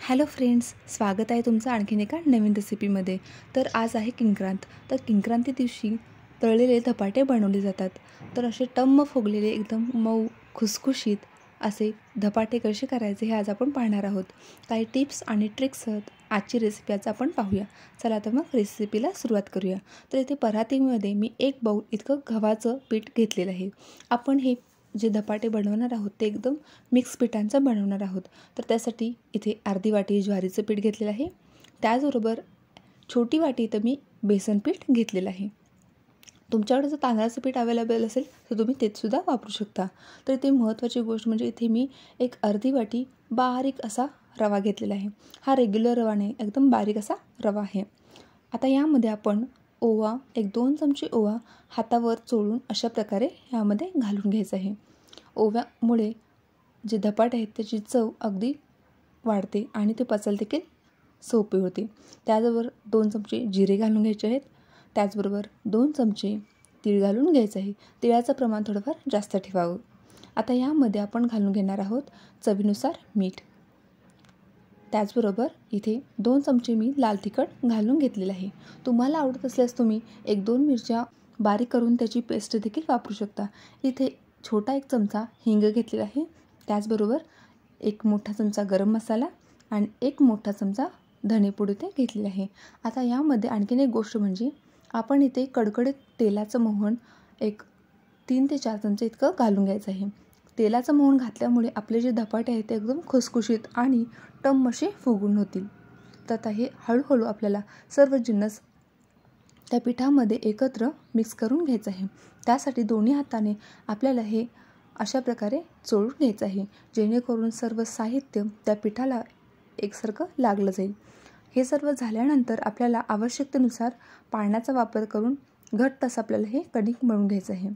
Hello friends, स्वागत आहे तुमचं आणखीन एका नवीन रेसिपीमध्ये। तर आज आहे किंक्रांत। तर किंक्रांती दिवशी तळलेले धपाटे बनवले जातात। तर असे टम्म फुगलेले एकदम मऊ खुसखुशीत असे धपाटे कसे करायचे हे आज आपण पाहणार आहोत। काही टिप्स आणि ट्रिक्ससह आजची रेसिपी आज आपण पाहूया। चला तर मग रेसिपीला सुरुवात करूया। तर इथे परातीमध्ये मी 1 बाउल इतकं गव्हाचं पीठ घेतलेलं आहे। आपण हे जे धपाटे बनवणार आहोत ते एकदम मिक्स पिठांचं बनवणार आहोत। तर त्यासाठी इथे अर्धी वाटी ज्वारीचं पीठ घेतलेलं आहे। त्याचबरोबर छोटी वाटी इथं मी बेसन पीठ घेतलेलं आहे। तुमच्याकडे जर तांदळाचं पीठ अवेलेबल असेल तर तुम्ही ते सुद्धा वापरू शकता। तर इथे महत्त्वाची गोष्ट म्हणजे इथे मी एक अर्धी वाटी बारीक असा रवा घेतलेला आहे। हा रेग्युलर रवा नाही, एकदम बारीक असा रवा आहे। आता यामध्ये आपण ओवा, 1-2 चमचे ओवा हातावर चोळून अशा प्रकारे यामध्ये घालून घ्यायचं आहे। ओव्यामुळे जे धपाटे आहेत त्याची चव अगदी वाढते आणि ते पचायला देखील सोपे होते। त्याचबरोबर 2 चमचे जिरे घालून घ्यायचे आहेत। त्याचबरोबर 2 चमचे तीळ घालून घ्यायचं आहे। तिळाचं प्रमाण थोडंफार जास्त ठेवावं। आता यामध्ये आपण घालून घेणार आहोत चवीनुसार मीठ। त्याचबरोबर इथे 2 चमचे मी लाल तिखट घालून घेतलेलं आहे। तुम्हाला आवडत असल्यास तुम्ही 1-2 मिरच्या बारीक करून त्याची पेस्ट देखील वापरू शकता। इथे छोटा 1 चमचा हिंग घेतलेला आहे। त्याचबरोबर 1 मोठा चमचा गरम मसाला आणि 1 मोठा चमचा धणेपूड इथे घेतलेला आहे। आता यामध्ये आणखीन एक गोष्ट म्हणजे आपण इथे कडकडीत तेलाचं मोहन 3 ते 4 चमचे इतकं घालून घ्यायचं आहे। तेलाचं मोहन घातल्यामुळे आपले जे धपाटे आहेत ते एकदम खुसखुशीत आणि टम्म असे फुगून होतील। तर आता हे हळूहळू आपल्याला सर्व जिन्नस त्या पिठामध्ये एकत्र मिक्स करून घ्यायचं आहे। त्यासाठी दोन्ही हाताने आपल्याला हे अशा प्रकारे चोळून घ्यायचं आहे, जेणेकरून सर्व साहित्य त्या पिठाला एकसारखं लागलं जाईल। हे सर्व झाल्यानंतर आपल्याला आवश्यकतेनुसार पाण्याचा वापर करून घट्ट असं आपल्याला हे कणिक मळून घ्यायचं आहे।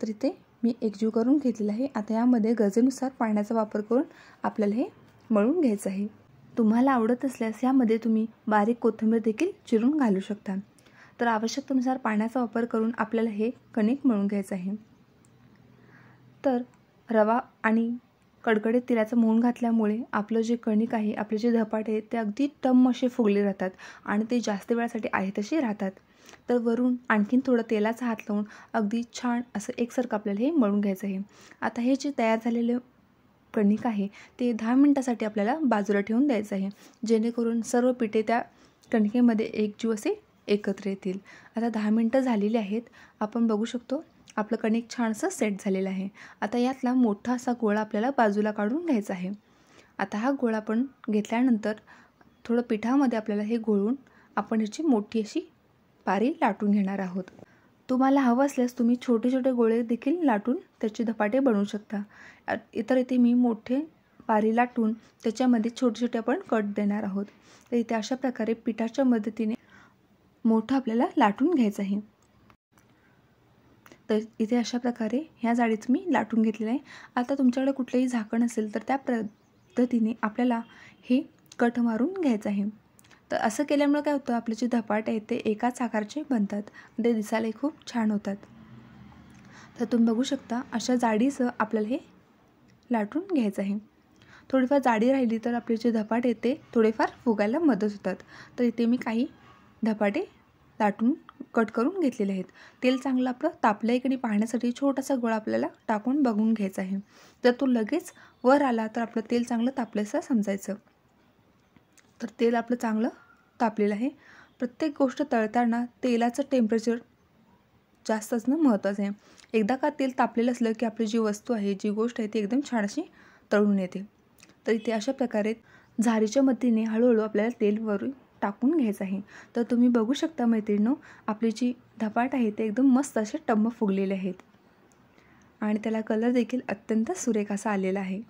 तर इथे मी एकजीव करून घेतलेला आहे। आता यामध्ये गरजेनुसार पाण्याचा वापर करून आपल्याला हे मळून घ्यायचं आहे। तुम्हाला आवडत असल्यास यामध्ये तुम्ही बारीक कोथिंबीर देखील चिरून घालू शकता। तर आवश्यकतेनुसार पाण्याचा वापर करून आपल्याला हे कणिक मळून घ्यायचं आहे। तर रवा आणि कडकडीत तिळाचं मोहन घातल्यामुळे आपलं जे कणिक आहे, आपले जे धपाटे आहेत ते अगदी टम्म असे फुगले राहतात आणि ते जास्त वेळासाठी आहे तसे राहतात। तर वरून आणखीन थोडं तेलाचा हात लावून अगदी छान असं एकसारखं आपल्याला हे मळून घ्यायचं आहे। आता हे जे तयार झालेले कणिक आहे ते 10 मिनिटासाठी आपल्याला बाजूला ठेवून द्यायचं आहे, जेणेकरून सर्व पिठे त्या कणिकेमध्ये एकजीव असे एकत्र येतील। आता 10 मिनिटं झालेली आहेत। आपण बघू शकतो आपलं कणिक छान असं सेट झालेलं आहे। आता यातला मोठा असा गोळा आपल्याला बाजूला काढून घ्यायचा आहे। आता हा गोळा आपण घेतल्यानंतर थोडं पिठामध्ये आपल्याला हे घोळून आपण याची मोठी अशी पारी लाटून घेणार आहोत। तुम्हाला हवं असल्यास तुम्ही छोटे छोटे गोळे देखील लाटून त्याचे धपाटे बनवू शकता। इथे मी मोठे पारी लाटून त्याच्यामध्ये छोटे छोटे आपण कट देणार आहोत। तर इथे अशा प्रकारे पिठाच्या मदतीने मोठं आपल्याला लाटून घ्यायचं आहे। तर इथे अशा प्रकारे ह्या जाडीचं मी लाटून घेतलेलं आहे। आता तुमच्याकडे कुठलेही झाकण असेल तर त्या पद्धतीने आपल्याला हे कट मारून घ्यायचं आहे। तर असं केल्यामुळे काय होतं, आपले जे धपाटे आहेत ते एकाच आकारचे बनतात, ते दिसायला खूप छान होतात। तर तुम्ही बघू शकता अशा जाडीचं आपल्याला हे लाटून घ्यायचं आहे। थोडीफार जाडी राहिली तर आपले जे धपाटे आहेत ते थोडेफार फुगायला मदत होतात। तर इथे मी काही धपाटे लाटून कट करून घेतलेले आहेत। तेल चांगलं आपलं तापलं आहे की नाही पाहण्यासाठी छोटासा गोळा आपल्याला टाकून बघून घ्यायचा आहे। जर तो लगेच वर आला तर आपलं तेल चांगलं तापल्याचं समजायचं। तर तेल आपलं चांगलं तापलेलं आहे। प्रत्येक गोष्ट तळताना तेलाचं टेम्परेचर जास्त असणं महत्त्वाचं आहे। एकदा का तेल तापलेलं असलं की आपली जी वस्तू आहे, जी गोष्ट आहे ती एकदम छान अशी तळून येते। तर इथे अशा प्रकारे झारीच्या मदतीने हळूहळू आपल्याला तेल वरून टाकून घ्यायचं आहे। तर तुम्ही बघू शकता मैत्रिणींनो, आपली जी धपाट आहे ते एकदम मस्त असे टम्म फुगलेले आहेत आणि त्याला कलर देखील अत्यंत सुरेख असा आलेला आहे।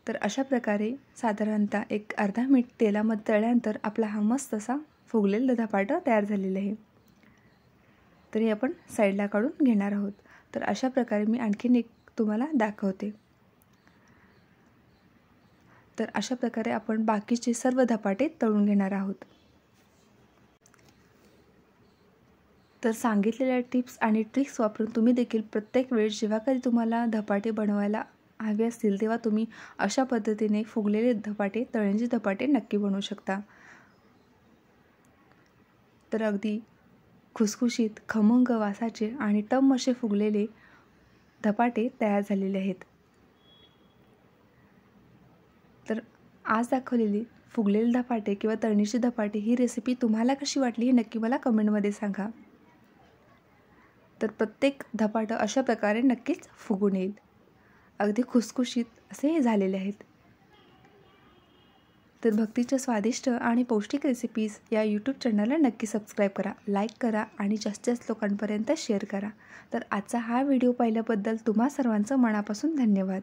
तर अशा प्रकारे साधारणतः एक अर्धा मिनिट तेलामध्ये तळल्यानंतर आपला हा मस्त असा फुगलेला धपाटा तयार झालेला आहे। तर हे आपण साईडला काढून घेणार आहोत। तर अशा प्रकारे मी आणखीन एक तुम्हाला दाखवते। तर अशा प्रकारे आपण बाकीचे सर्व धपाटे तळून घेणार आहोत। तर सांगितलेल्या टिप्स आणि ट्रिक्स वापरून तुम्ही देखील प्रत्येक वेळेस जेव्हा कधी तुम्हाला धपाटे बनवायला हवे असतील तेव्हा तुम्ही अशा पद्धतीने फुगलेले धपाटे, तळणीचे धपाटे नक्की बनवू शकता. तर अगदी खुसखुशीत, खमंग वासाचे आणि टम्म असे फुगलेले धपाटे तयार झालेले आहेत. तर आज दाखवलेली फुगलेले धपाटे किंवा तळणीचे धपाटे ही रेसिपी तुम्हाला कशी वाटली हे नक्की मला कमेंटमध्ये सांगा. तर प्रत्येक धपाटं अशा प्रकारे नक्कीच फुगून येईल. अगदी खुसखुशीत असे हे झालेले आहेत. तर भक्तीच्या स्वादिष्ट आणि पौष्टिक रेसिपीज या यूट्यूब चॅनलला नक्की सबस्क्राईब करा, लाईक करा आणि जास्तीत जास्त लोकांपर्यंत शेअर करा. तर आजचा हा व्हिडिओ पाहिल्याबद्दल तुम्हा सर्वांचं मनापासून धन्यवाद.